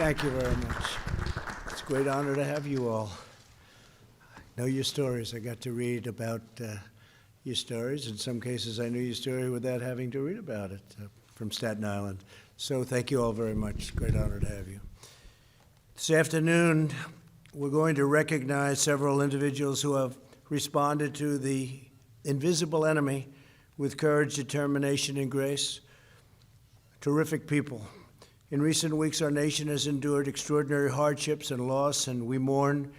Thank you very much. It's a great honor to have you all. I know your stories. I got to read about your stories. In some cases, I knew your story without having to read about it from Staten Island. So thank you all very much. Great honor to have you. This afternoon, we're going to recognize several individuals who have responded to the invisible enemy with courage, determination, and grace. Terrific people. In recent weeks, our nation has endured extraordinary hardships and loss, and we mourn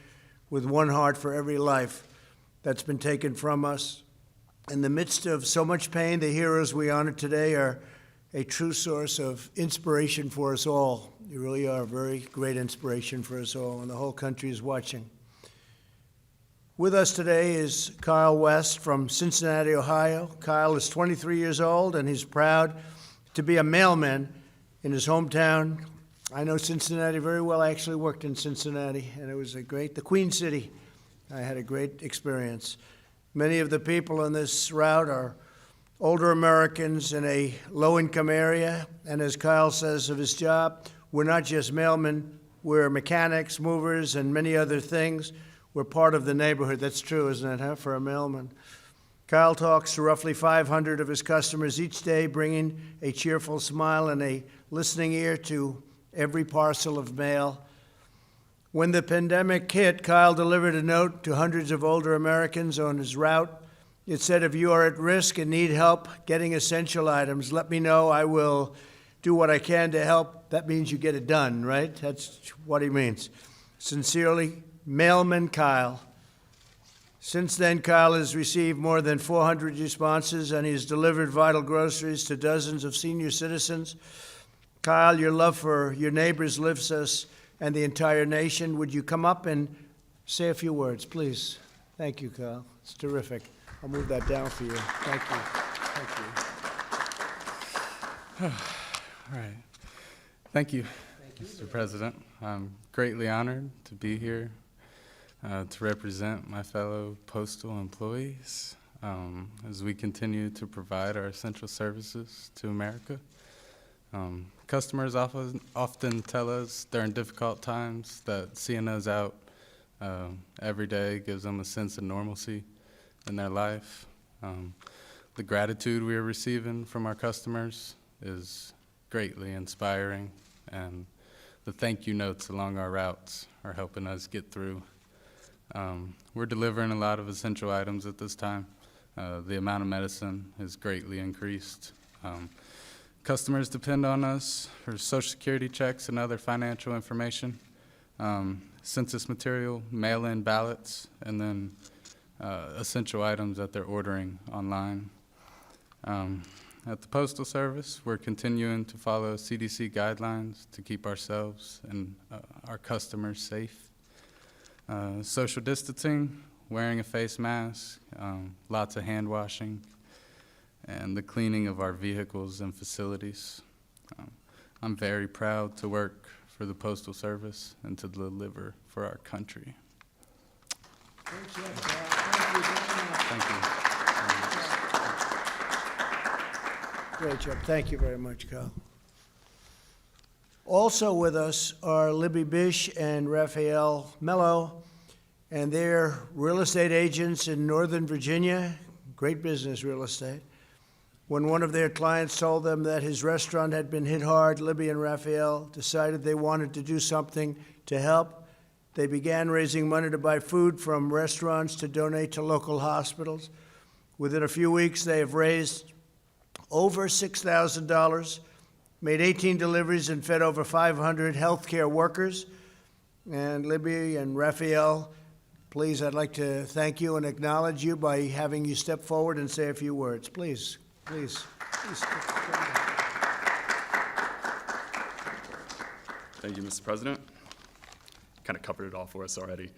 with one heart for every life that's been taken from us. In the midst of so much pain, the heroes we honor today are a true source of inspiration for us all. You really are a very great inspiration for us all, and the whole country is watching. With us today is Kyle West from Cincinnati, Ohio. Kyle is 23 years old, and he's proud to be a mailman in his hometown. I know Cincinnati very well. I actually worked in Cincinnati, and it was the Queen City. I had a great experience. Many of the people on this route are older Americans in a low-income area, and as Kyle says of his job, we're not just mailmen, we're mechanics, movers, and many other things. We're part of the neighborhood. That's true, isn't it, huh, for a mailman? Kyle talks to roughly 500 of his customers each day, bringing a cheerful smile and a listening ear to every parcel of mail. When the pandemic hit, Kyle delivered a note to hundreds of older Americans on his route. It said, if you are at risk and need help getting essential items, let me know. I will do what I can to help. That means you get it done, right? That's what he means. Sincerely, Mailman Kyle. Since then, Kyle has received more than 400 responses, and he's delivered vital groceries to dozens of senior citizens. Kyle, your love for your neighbors lifts us and the entire nation. Would you come up and say a few words, please? Thank you, Kyle. It's terrific. I'll move that down for you. Thank you. Thank you. All right. Thank you, Mr. President. I'm greatly honored to be here to represent my fellow postal employees as we continue to provide our essential services to America. Customers often tell us during difficult times that seeing us out every day gives them a sense of normalcy in their life. The gratitude we are receiving from our customers is greatly inspiring, and the thank you notes along our routes are helping us get through. We're delivering a lot of essential items at this time. The amount of medicine has greatly increased. Customers depend on us for Social Security checks and other financial information, census material, mail-in ballots, and then essential items that they're ordering online. At the Postal Service, we're continuing to follow CDC guidelines to keep ourselves and our customers safe. Social distancing, wearing a face mask, lots of hand washing, and the cleaning of our vehicles and facilities. I'm very proud to work for the Postal Service and to deliver for our country. Thank you. Great job. Thank you very much, Kyle. Also with us are Libby Bish and Raphael Mello, and they're real estate agents in Northern Virginia, great business real estate. When one of their clients told them that his restaurant had been hit hard, Libby and Raphael decided they wanted to do something to help. They began raising money to buy food from restaurants to donate to local hospitals. Within a few weeks, they have raised over $6,000, made 18 deliveries, and fed over 500 healthcare workers. And Libby and Raphael, please, I'd like to thank you and acknowledge you by having you step forward and say a few words. Please, please, please. Thank you, Mr. President. Kind of covered it all for us already.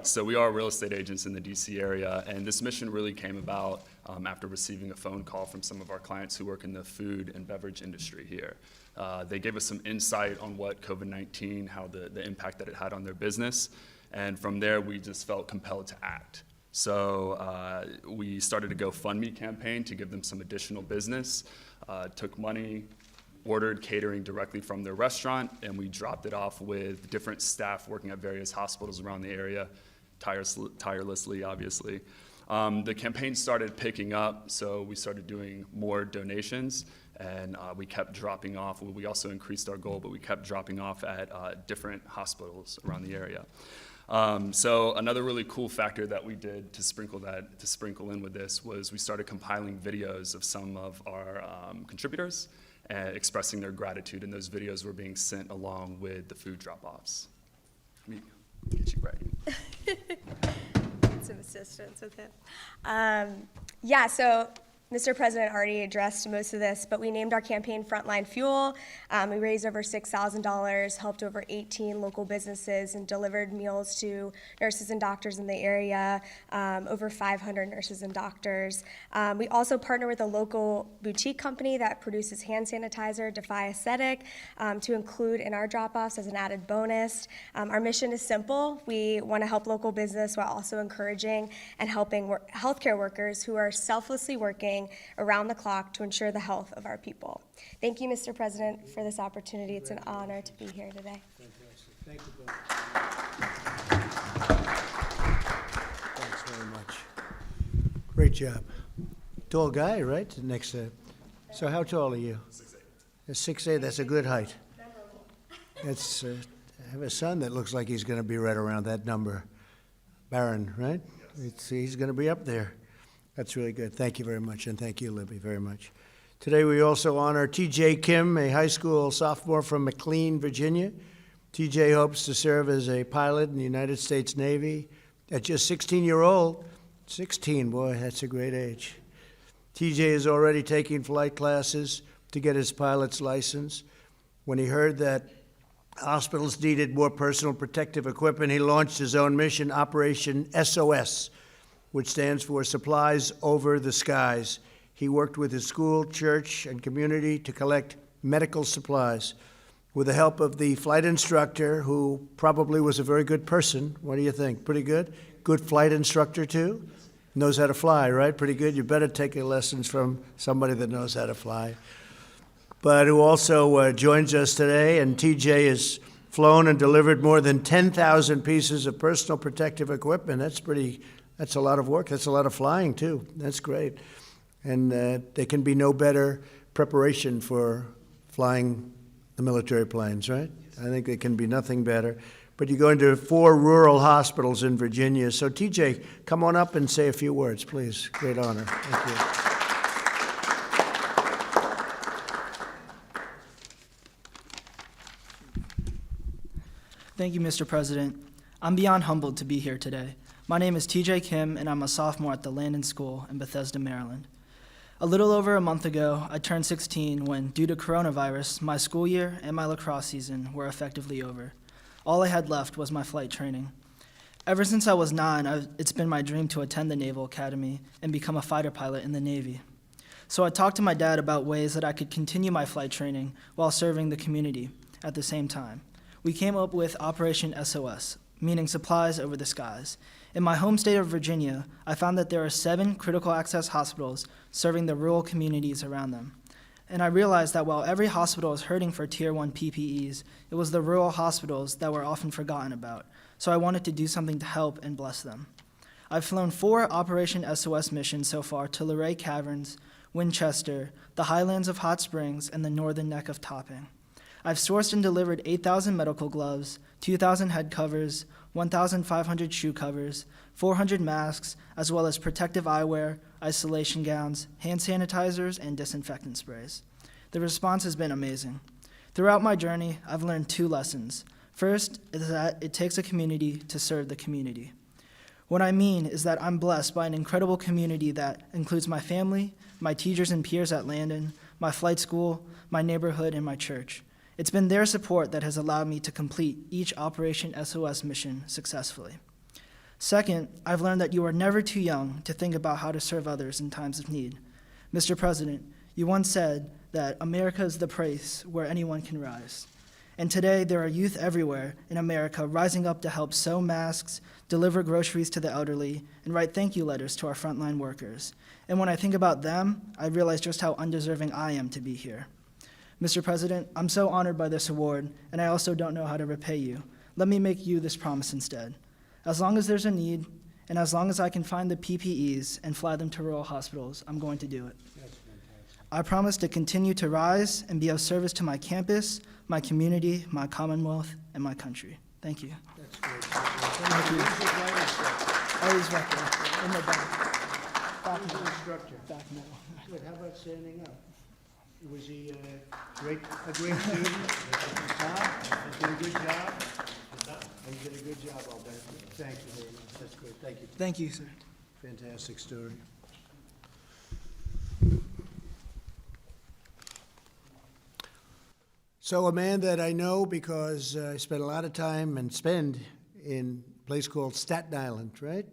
So we are real estate agents in the DC area, and this mission really came about after receiving a phone call from some of our clients who work in the food and beverage industry here. They gave us some insight on what COVID-19, how the impact that it had on their business, and from there we just felt compelled to act. So we started a GoFundMe campaign to give them some additional business, took money, ordered catering directly from their restaurant, and we dropped it off with different staff working at various hospitals around the area, tirelessly, obviously. The campaign started picking up, so we started doing more donations, and we kept dropping off. We also increased our goal, but we kept dropping off at different hospitals around the area. So another really cool factor that we did to sprinkle in with this was we started compiling videos of some of our contributors expressing their gratitude, and those videos were being sent along with the food drop-offs. Let me get you ready. Some assistance with it. Yeah, so Mr. President already addressed most of this, but we named our campaign Frontline Fuel. We raised over $6,000, helped over 18 local businesses, and delivered meals to nurses and doctors in the area, over 500 nurses and doctors. We also partner with a local boutique company that produces hand sanitizer, Defy Aesthetic, to include in our drop-offs as an added bonus. Our mission is simple. We want to help local business while also encouraging and helping healthcare workers who are selflessly working around the clock to ensure the health of our people. Thank you, Mr. President, for this opportunity. It's an honor to be here today. Fantastic. Thank you both. Thanks very much. Great job. Tall guy, right? Next to. So how tall are you? 6'8". 6'8", that's a good height. That's, I have a son that looks like he's going to be right around that number. Barron, right? He's going to be up there. That's really good. Thank you very much, and thank you, Libby, very much. Today we also honor T.J. Kim, a high school sophomore from McLean, Virginia. T.J. hopes to serve as a pilot in the United States Navy. At just 16-year-old, 16, boy, that's a great age. T.J. is already taking flight classes to get his pilot's license. When he heard that hospitals needed more personal protective equipment, he launched his own mission, Operation SOS, which stands for Supplies Over the Skies. He worked with his school, church, and community to collect medical supplies. With the help of the flight instructor, who probably was a very good person, what do you think? Pretty good? Good flight instructor, too? Knows how to fly, right? Pretty good. You better take your lessons from somebody that knows how to fly. But who also joins us today, and TJ has flown and delivered more than 10,000 pieces of personal protective equipment. That's a lot of work. That's a lot of flying, too. That's great. And there can be no better preparation for flying the military planes, right? I think there can be nothing better. But you're going to 4 rural hospitals in Virginia. So, TJ, come on up and say a few words, please. Great honor. Thank you. Thank you, Mr. President. I'm beyond humbled to be here today. My name is TJ Kim, and I'm a sophomore at the Landon School in Bethesda, Maryland. A little over a month ago, I turned 16 when, due to coronavirus, my school year and my lacrosse season were effectively over. All I had left was my flight training. Ever since I was 9, it's been my dream to attend the Naval Academy and become a fighter pilot in the Navy. So I talked to my dad about ways that I could continue my flight training while serving the community at the same time. We came up with Operation SOS, meaning Supplies Over the Skies. In my home state of Virginia, I found that there are 7 critical access hospitals serving the rural communities around them. And I realized that while every hospital is hurting for Tier 1 PPEs, it was the rural hospitals that were often forgotten about. So I wanted to do something to help and bless them. I've flown 4 Operation SOS missions so far to Luray Caverns, Winchester, the Highlands of Hot Springs, and the northern neck of Topping. I've sourced and delivered 8,000 medical gloves, 2,000 head covers, 1,500 shoe covers, 400 masks, as well as protective eyewear, isolation gowns, hand sanitizers, and disinfectant sprays. The response has been amazing. Throughout my journey, I've learned 2 lessons. First is that it takes a community to serve the community. What I mean is that I'm blessed by an incredible community that includes my family, my teachers and peers at Landon, my flight school, my neighborhood, and my church. It's been their support that has allowed me to complete each Operation SOS mission successfully. Second, I've learned that you are never too young to think about how to serve others in times of need. Mr. President, you once said that America is the place where anyone can rise. And today, there are youth everywhere in America rising up to help sew masks, deliver groceries to the elderly, and write thank you letters to our frontline workers. And when I think about them, I realize just how undeserving I am to be here. Mr. President, I'm so honored by this award, and I also don't know how to repay you. Let me make you this promise instead. As long as there's a need, and as long as I can find the PPEs and fly them to rural hospitals, I'm going to do it. I promise to continue to rise and be of service to my campus, my community, my commonwealth, and my country. Thank you. That's great. Thank you. Always back there, in the back. Back Who's middle. the instructor? Back middle. Good, how about standing up? Was he a great student? Tom, did a good job? He did a good job, I'll bet. Thank you very much, that's great, thank you. Thank you, sir. Fantastic story. So a man that I know because I spent a lot of time and spend in a place called Staten Island, right?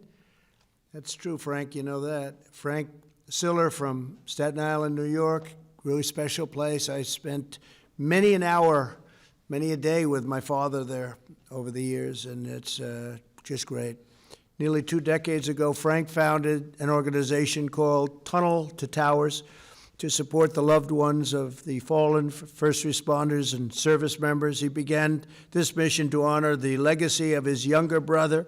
That's true, Frank, you know that. Frank Siller from Staten Island, New York, really special place. I spent many an hour, many a day with my father there over the years, and it's just great. Nearly 2 decades ago, Frank founded an organization called Tunnel to Towers to support the loved ones of the fallen first responders and service members. He began this mission to honor the legacy of his younger brother,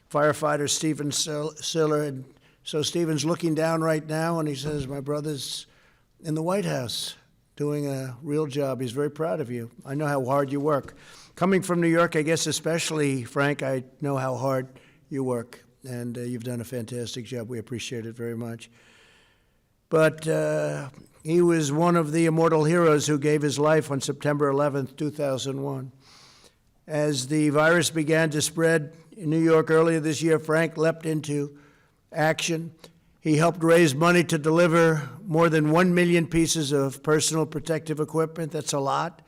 firefighter Stephen Siller. And so Stephen's looking down right now, and he says, my brother's in the White House doing a real job. He's very proud of you. I know how hard you work. Coming from New York, I guess especially, Frank, I know how hard you work, and you've done a fantastic job. We appreciate it very much. But he was one of the immortal heroes who gave his life on September 11th, 2001. As the virus began to spread in New York earlier this year, Frank leapt into action. He helped raise money to deliver more than 1 million pieces of personal protective equipment. That's a lot.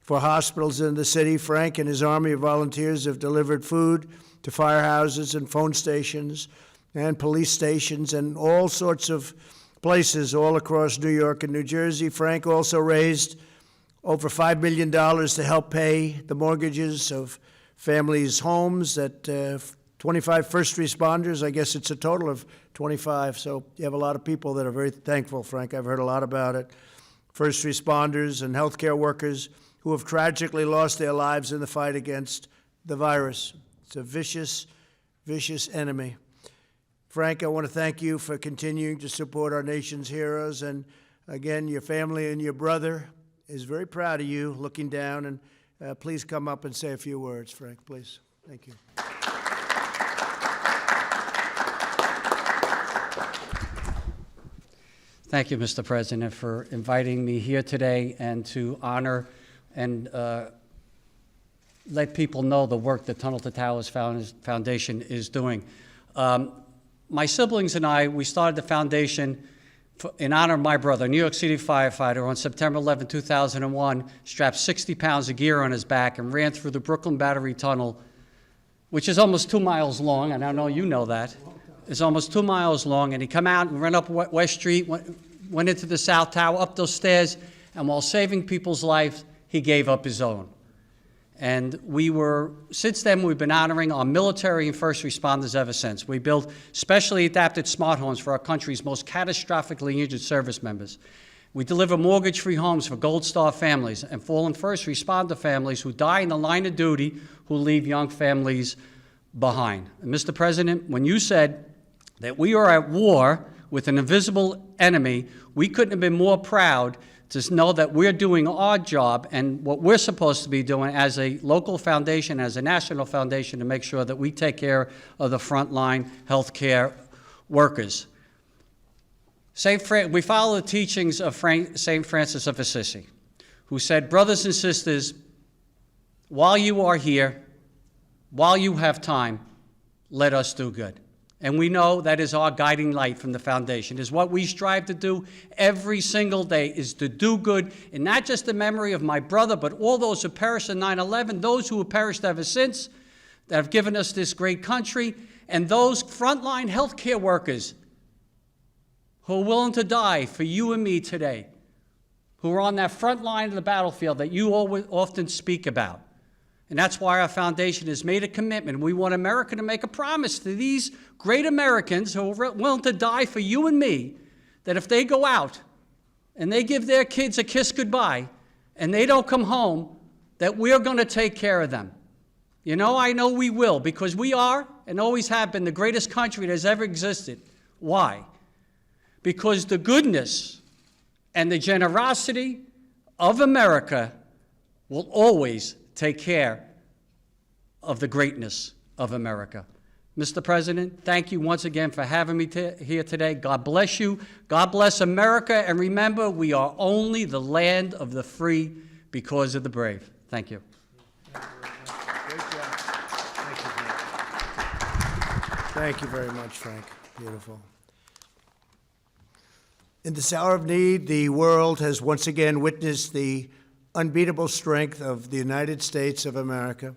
For hospitals in the city, Frank and his army of volunteers have delivered food to firehouses and phone stations and police stations and all sorts of places all across New York and New Jersey. Frank also raised over $5 million to help pay the mortgages of families' homes at 25 first responders. I guess it's a total of 25, so you have a lot of people that are very thankful, Frank. I've heard a lot about it. First responders and healthcare workers who have tragically lost their lives in the fight against the virus. It's a vicious, vicious enemy. Frank, I want to thank you for continuing to support our nation's heroes. And again, your family and your brother is very proud of you, looking down. And please come up and say a few words, Frank, please. Thank you. Thank you, Mr. President, for inviting me here today and to honor and let people know the work that Tunnel to Towers Foundation is doing. My siblings and I, we started the foundation in honor of my brother, a New York City firefighter, on September 11, 2001, strapped 60 pounds of gear on his back and ran through the Brooklyn Battery Tunnel, which is almost 2 miles long, and I know you know that. It's almost 2 miles long, and he come out and ran up West Street, went into the South Tower, up those stairs, and while saving people's lives, he gave up his own. And since then, we've been honoring our military and first responders ever since. We built specially adapted smart homes for our country's most catastrophically injured service members. We deliver mortgage-free homes for Gold Star families and fallen first responder families who die in the line of duty, who leave young families behind. And Mr. President, when you said that we are at war with an invisible enemy, we couldn't have been more proud to know that we're doing our job and what we're supposed to be doing as a local foundation, as a national foundation, to make sure that we take care of the frontline healthcare workers. We follow the teachings of St. Francis of Assisi, who said, brothers and sisters, while you are here, while you have time, let us do good. And we know that is our guiding light from the foundation, is what we strive to do every single day, is to do good, and not just the memory of my brother, but all those who perished in 9/11, those who have perished ever since, that have given us this great country, and those frontline healthcare workers who are willing to die for you and me today, who are on that front line of the battlefield that you often speak about. And that's why our foundation has made a commitment. We want America to make a promise to these great Americans who are willing to die for you and me, that if they go out and they give their kids a kiss goodbye, and they don't come home, that we're going to take care of them. You know, I know we will, because we are and always have been the greatest country that has ever existed. Why? Because the goodness and the generosity of America will always take care of the greatness of America. Mr. President, thank you once again for having me here today. God bless you. God bless America. And remember, we are only the land of the free because of the brave. Thank you. Great job. Thank you, Frank. Thank you very much, Frank. Beautiful. In this hour of need, the world has once again witnessed the unbeatable strength of the United States of America.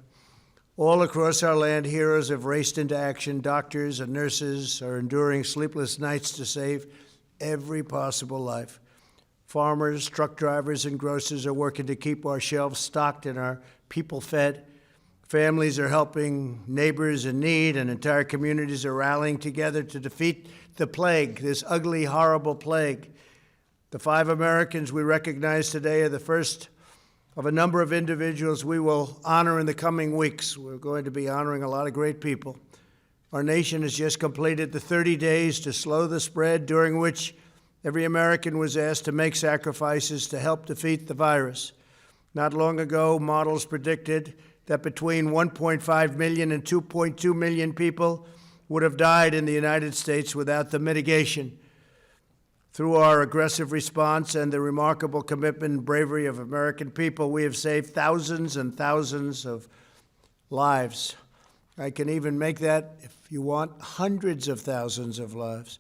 All across our land, heroes have raced into action. Doctors and nurses are enduring sleepless nights to save every possible life. Farmers, truck drivers, and grocers are working to keep our shelves stocked and our people fed. Families are helping neighbors in need, and entire communities are rallying together to defeat the plague, this ugly, horrible plague. The 5 Americans we recognize today are the first of a number of individuals we will honor in the coming weeks. We're going to be honoring a lot of great people. Our nation has just completed the 30 days to slow the spread, during which every American was asked to make sacrifices to help defeat the virus. Not long ago, models predicted that between 1.5 million and 2.2 million people would have died in the United States without the mitigation. Through our aggressive response and the remarkable commitment and bravery of American people, we have saved thousands and thousands of lives. I can even make that, if you want, hundreds of thousands of lives.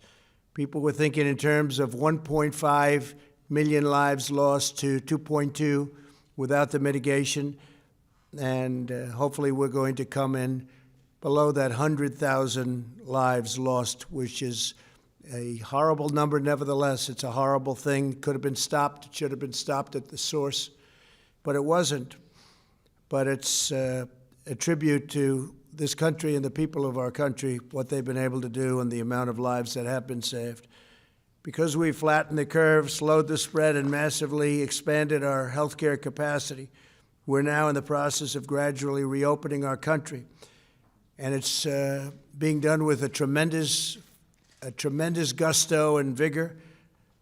People were thinking in terms of 1.5 million lives lost to 2.2 without the mitigation, and hopefully we're going to come in below that 100,000 lives lost, which is a horrible number. Nevertheless, it's a horrible thing. Could have been stopped. It should have been stopped at the source, but it wasn't. But it's a tribute to this country and the people of our country, what they've been able to do and the amount of lives that have been saved. Because we flattened the curve, slowed the spread, and massively expanded our healthcare capacity, we're now in the process of gradually reopening our country. And it's being done with a tremendous gusto and vigor.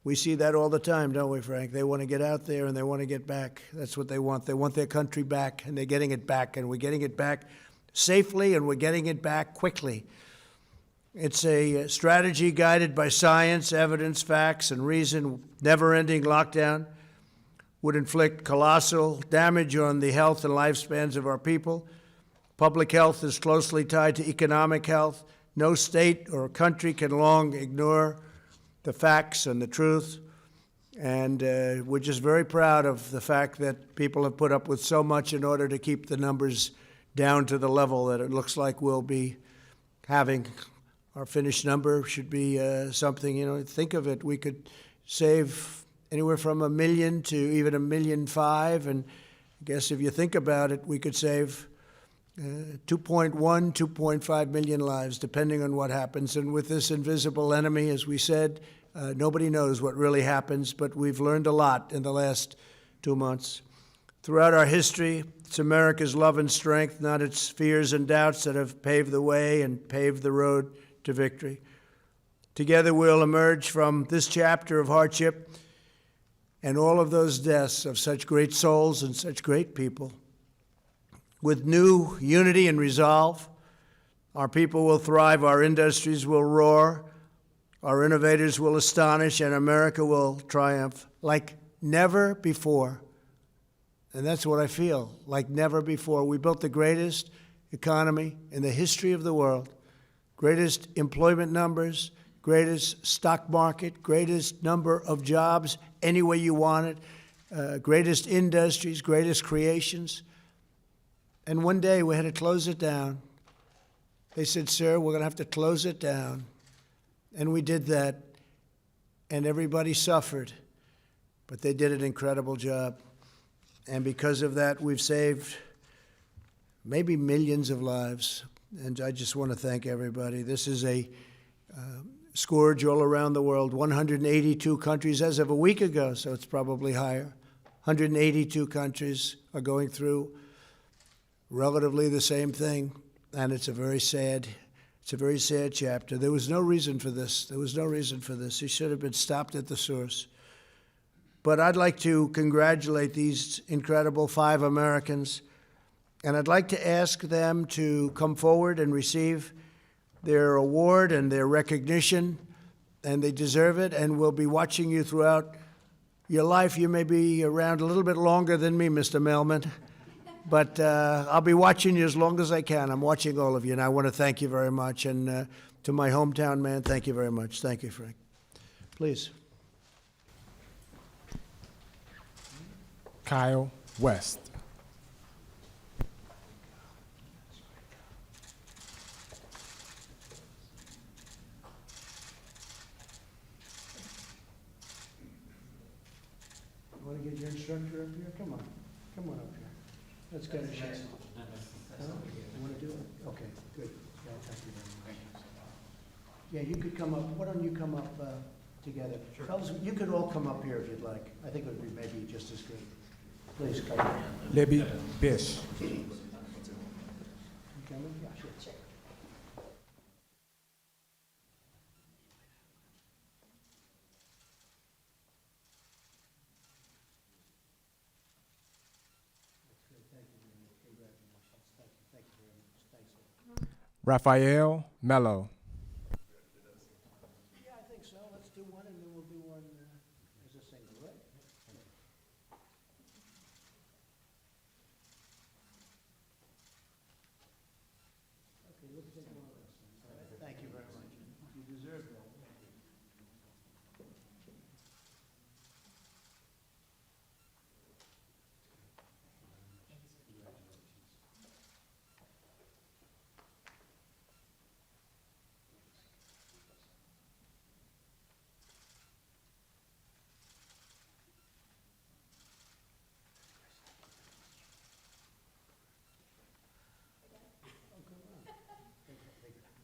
We see that all the time, don't we, Frank? They want to get out there and they want to get back. That's what they want. They want their country back, and they're getting it back, and we're getting it back safely, and we're getting it back quickly. It's a strategy guided by science, evidence, facts, and reason. Never-ending lockdown would inflict colossal damage on the health and lifespans of our people. Public health is closely tied to economic health. No state or country can long ignore the facts and the truth. And we're just very proud of the fact that people have put up with so much in order to keep the numbers down to the level that it looks like we'll be having. Our finished number should be something, think of it. We could save anywhere from 1 million to even 1.5 million. And I guess if you think about it, we could save 2.1, 2.5 million lives, depending on what happens. And with this invisible enemy, as we said, nobody knows what really happens, but we've learned a lot in the last 2 months. Throughout our history, it's America's love and strength, not its fears and doubts, that have paved the way and paved the road to victory. Together we'll emerge from this chapter of hardship and all of those deaths of such great souls and such great people with new unity and resolve. Our people will thrive, our industries will roar, our innovators will astonish, and America will triumph like never before. And that's what I feel, like never before. We built the greatest economy in the history of the world, greatest employment numbers, greatest stock market, greatest number of jobs any way you want it, greatest industries, greatest creations. And one day we had to close it down. They said, sir, we're going to have to close it down. And we did that, and everybody suffered, but they did an incredible job. And because of that, we've saved maybe millions of lives. And I just want to thank everybody. This is a scourge all around the world, 182 countries as of a week ago, so it's probably higher. 182 countries are going through relatively the same thing, and it's a very sad chapter. There was no reason for this. There was no reason for this. He should have been stopped at the source. But I'd like to congratulate these incredible 5 Americans, and I'd like to ask them to come forward and receive their award and their recognition, and they deserve it, and we'll be watching you throughout your life. You may be around a little bit longer than me, Mr. Mailman, but I'll be watching you as long as I can. I'm watching all of you, and I want to thank you very much. And to my hometown man, thank you very much. Thank you, Frank. Please. Kyle West. You want to get your instructor up here? Come on. Come on up here. Let's get a shot. You want to do it? Okay, good. Yeah, thank you very much. Yeah, you could come up. Why don't you come up together? Fellas, you could all come up here if you'd like. I think it would be maybe just as good. Please come up. Libby Bish. You coming? Yeah, sure. Raphael Mello. Yeah, I think so. Let's do one, and then we'll do one as a single, right? Okay, let's take one of those. All right, thank you very much. You deserve that.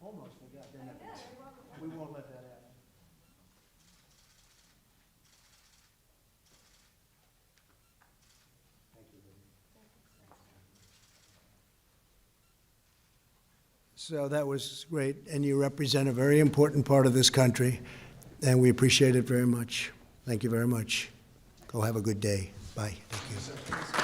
Almost forgot, didn't I? We won't let that happen. Thank you, Libby. So that was great, and you represent a very important part of this country, and we appreciate it very much. Thank you very much. Go have a good day. Bye. Thank you.